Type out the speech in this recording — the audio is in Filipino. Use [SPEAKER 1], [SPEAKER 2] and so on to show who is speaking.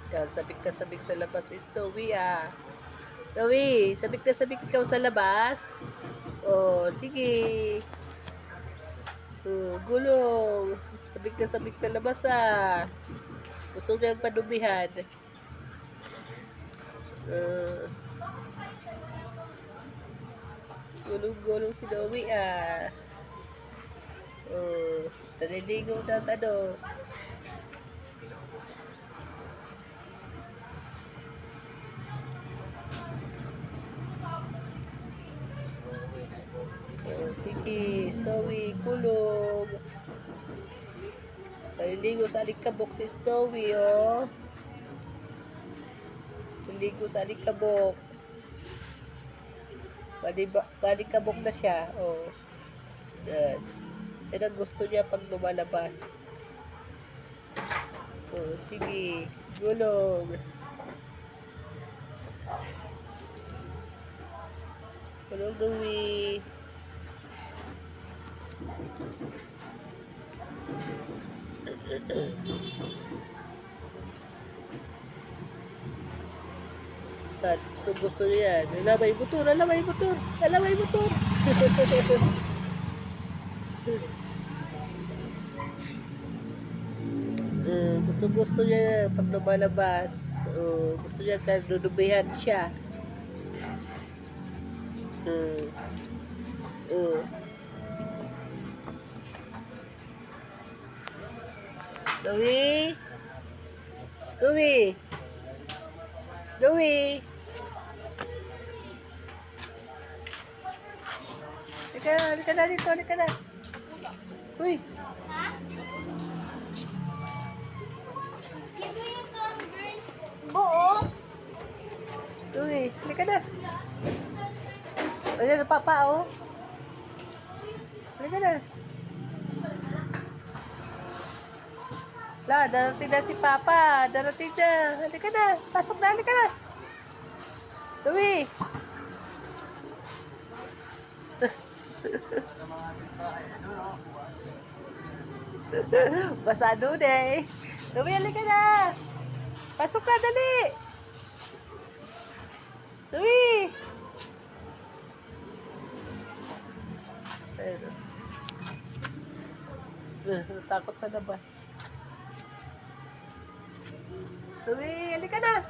[SPEAKER 1] Yan, sabik na sabik sa labas si Snowy ah. Snowy, sabik na sabik ikaw sa labas. Oh, sige. Oh, gulong. Sabik na sabik sa labas ah. Gusto niyang padumihan. Uh, gulong-gulong si Snowy ah. Oh, naliligaw na ano. Oh, sige, Snowy, kulog. Naliligo sa alikabok si Snowy, oh. Naliligo sa alikabok. Balikabok na siya, oh. Yan. Yan ang gusto niya pag lumalabas. Oh, sige, gulong. Gulong, Louie. At so gusto niya yan. Lalabay motor, lalabay motor, lalabay motor. Gusto niya pag lumalabas. Gusto niya kadudubihan siya. Uh, uh. Louie? Louie? Louie? Halika na dito, halika na. Uy.
[SPEAKER 2] Give me yung sunburn. Buo.
[SPEAKER 1] Uy, halika na. Ayan na papa, oh. Halika na. La, darating na si papa. Darating na. Halika na. Pasok na, halika na. Uy. Basado na eh. Uy, halika na. Pasok na, dali. Uy. Ayun. Takot sa labas. Uy, halika na.